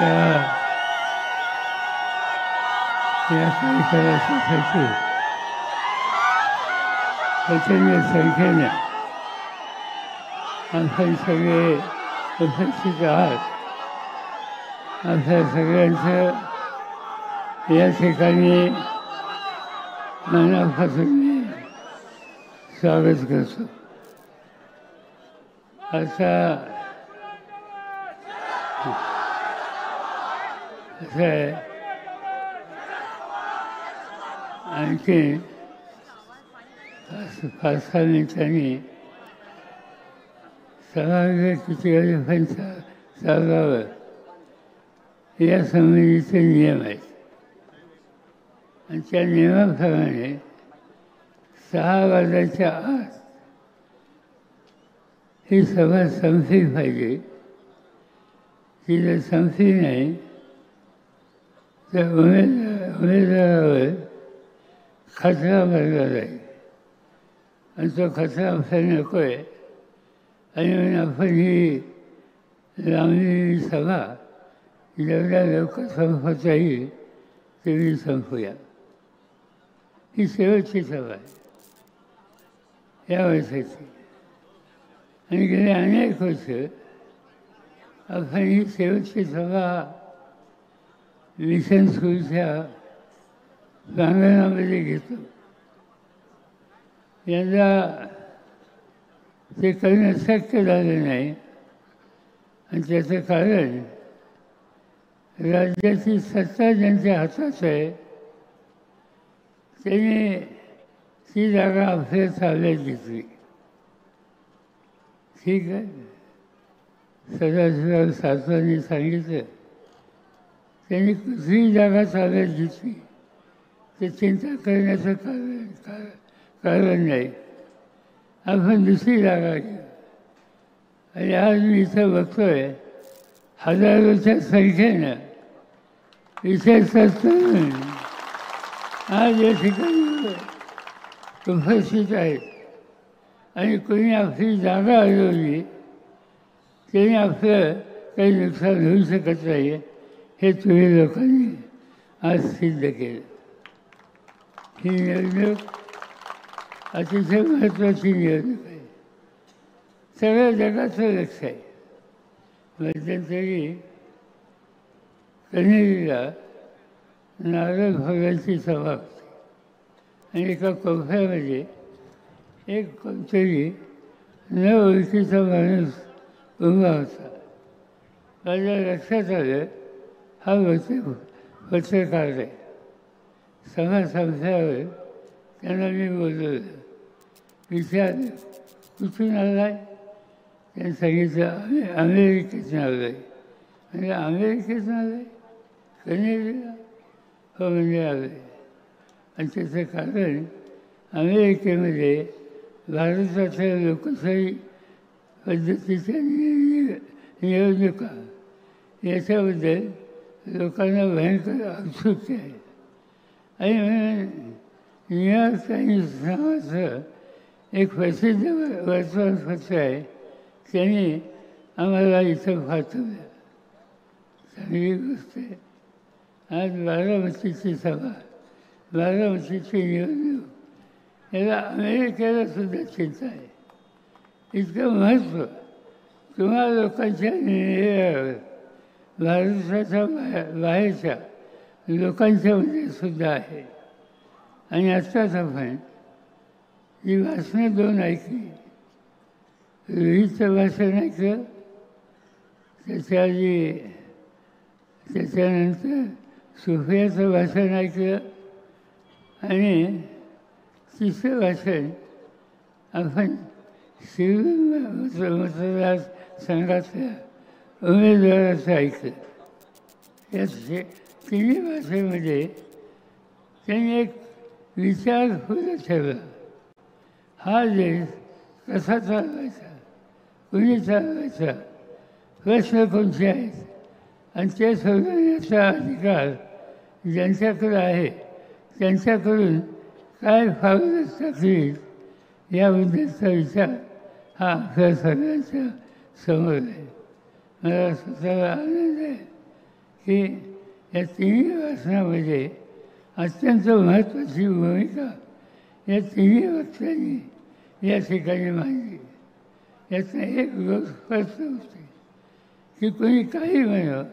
या कार्यक्रमासाठी प्रचंड संख्येने आपण सगळे उपस्थित आहात. आपल्या सगळ्यांचं या ठिकाणी मनापासून मी स्वागत करतो. आता असं आहे, आणखी 5-6 मिनिटांनी सभागृह किती वाजेपर्यंत चालवावं या संबंधीचे नियम आहेत आणि त्या नियमाप्रमाणे 6 वाजायच्या आत ही सभा संपली पाहिजे. ती जर संपली नाही तर उमेदवारावर खतरा भरला जाईल आणि तो खतरा आपल्याला नको आहे. आणि म्हणून आपण ही लांबलेली सभा जेवढ्या लवकर संपवता येईल तेवढी संपूया. ही शेवटची सभा आहे या वर्षाची आणि गेले अनेक वर्ष आपण ही शेवटची सभा मिशन स्कूलच्या प्रांगणामध्ये घेतो. यंदा ते करणं शक्य झालं नाही आणि त्याचं कारण राज्याची सत्ता ज्यांच्या हातात आहे त्यांनी ती जागा आपल्या ताब्यात घेतली. ठीक आहे, सदाशिवराव सातवांनी सांगितलं त्यांनी कुठलीही जागा ताब्यात घेतली ते चिंता करण्याचं कारण नाही. आपण दुसरी जागा घेऊ. आणि आज मी इथं बघतोय हजारोच्या संख्येनं विशेषतः तरुण आज या ठिकाणी उपस्थित आहेत आणि कोणी आपली जागा हरवली त्यांनी आपलं काही नुकसान होऊ शकत नाही हे तुम्ही लोकांनी आज सिद्ध केलं. ही निवडणूक अतिशय महत्त्वाची निवडणूक आहे. सगळ्या जगाचं लक्ष आहे. मध्यंतरी कन्हेरीला नारळ भोगाची सभा होती आणि एका कोपऱ्यामध्ये एक कोणतरी न ओळखीचा माणूस उभा होता. माझ्या लक्षात आलं हा पत्रकार आहे. सभा संपल्यावर त्यांना मी बोलवलं, विचारलं कुठून आला आहे. त्यांनी सांगितलं अमेरिकेतून आलं आहे. म्हणजे अमेरिकेतून आलं आहे कन्हेरीला? हो म्हणजे आलं आहे. आणि त्याचं कारण अमेरिकेमध्ये भारताच्या लोकशाही पद्धतीच्या निवडणुका याच्याबद्दल लोकांना भयंकर उत्सुकता आहे. आणि म्हणून न्यूयॉर्क टाइम्स नावाचं एक प्रसिद्ध वर्तमानपत्र आहे त्यांनी आम्हाला इथं पाठवलं. चांगली गोष्ट आहे. आज बारामतीची सभा, बारामतीची निवडणूक याला अमेरिकेला सुद्धा चिंता आहे. इतकं महत्त्व तुम्हा लोकांच्या निर्णयावर भारताच्या बाहेरच्या लोकांच्यामध्ये सुद्धा आहे. आणि आत्ताच आपण जी भाषणं 2 ऐकली, रोहितचं भाषण ऐकलं, त्याच्यानंतर सुफियाचं भाषण ऐकलं आणि तिसरं भाषण आपण शिरूर मतदारसंघातल्या उमेदवाराचं ऐकलं. या तिन्ही भाषेमध्ये त्यांनी एक विचार पुढे ठेवला. हा देश कसा चालवायचा, कुणी चालवायचा, प्रश्न कोणते आहेत आणि ते सोडवण्याचा अधिकार ज्यांच्याकडे आहे त्यांच्याकडून काय फावलं टाकली याबद्दलचा विचार हा आपल्या सगळ्यांच्या समोर आहे. मला स्वतःला आनंद आहे की या तिन्ही वासनामध्ये अत्यंत महत्त्वाची भूमिका या तिन्ही वक्त्यांनी या ठिकाणी मांडली. याचा एक गोष्ट स्पष्ट होते की कोणी काही म्हणावं,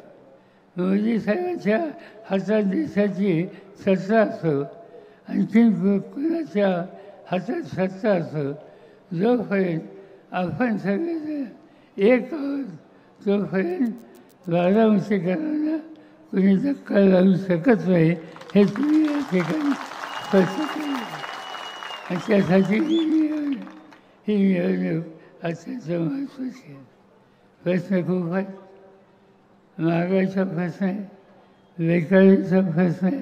मोदी साहेबांच्या हातात देशाची सत्ता असो, आणखीन कोणाच्या हातात सत्ता असो, जोपर्यंत आपण सगळे एक आहोत तोपर्यंत बारामतीकरांना कोणी धक्का लावू शकत नाही. हे तुम्ही या ठिकाणी स्पष्ट केलं. आणि त्यासाठी ही निवडणूक अत्यंत महत्त्वाची आहे. प्रश्न खूप आहे. महागाईचा प्रश्न आहे, बेकारीचा प्रश्न आहे,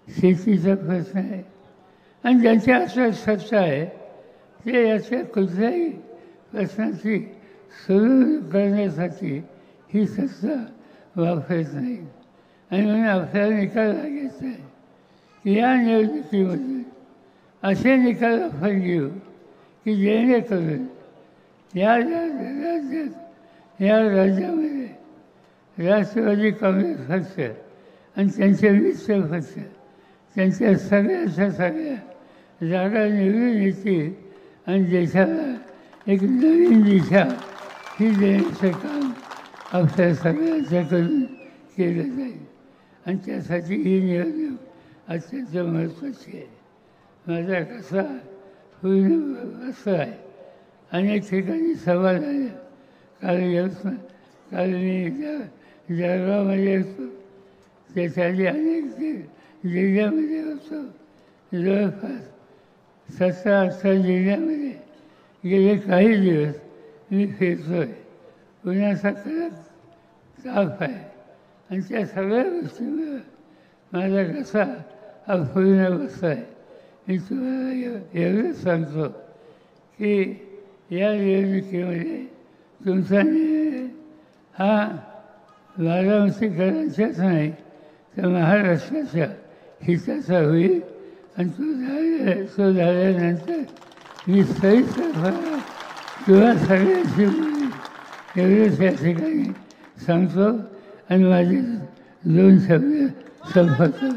शेतीचा प्रश्न आहे. आणि ज्यांच्या हातात सत्ता आहे ते याच्या कुठल्याही प्रश्नाची सोडवणूक करण्यासाठी ही सत्ता वापरत नाही. आणि म्हणून आपल्याला निकाल लागायचा आहे की या निवडणुकीमध्ये असे निकाल आपण घेऊ की जेणेकरून या राज्यात या राज्यामध्ये राष्ट्रवादी काँग्रेस पक्ष आणि त्यांचे मित्र पक्ष त्यांच्या सगळ्याच्या सगळ्या जागा निवडून येतील आणि देशाला एक नवीन दिशा ही देण्याचं काम आपल्या सगळ्यांच्याकडून केलं जाईल. आणि त्यासाठी ही निवडणूक अत्यंत महत्त्वाची आहे. माझा कसा पूर्ण बसला आहे. अनेक ठिकाणी सभा झाल्या. काल मी जळगावमध्ये होतो, त्यासाठी अनेक जिल्ह्यामध्ये होतो. जवळपास 17-18 जिल्ह्यामध्ये गेले काही दिवस मी फिरतो आहे. पुण्याचा कडक ताप आहे आणि त्या सगळ्या गोष्टीमुळं माझा घसा हा पूर्ण बसला आहे. मी तुम्हाला एवढंच सांगतो की या निवडणुकीमध्ये तुमचा निर्णय हा बारामतीकरांचाच नाही तर महाराष्ट्राच्या हिताचा होईल. आणि तो झाल्यानंतर मी सहीसरपणा किंवा सगळ्यांशी बोलेन एवढंच या ठिकाणी सांगतो आणि माझे 2 शब्द संपवतो.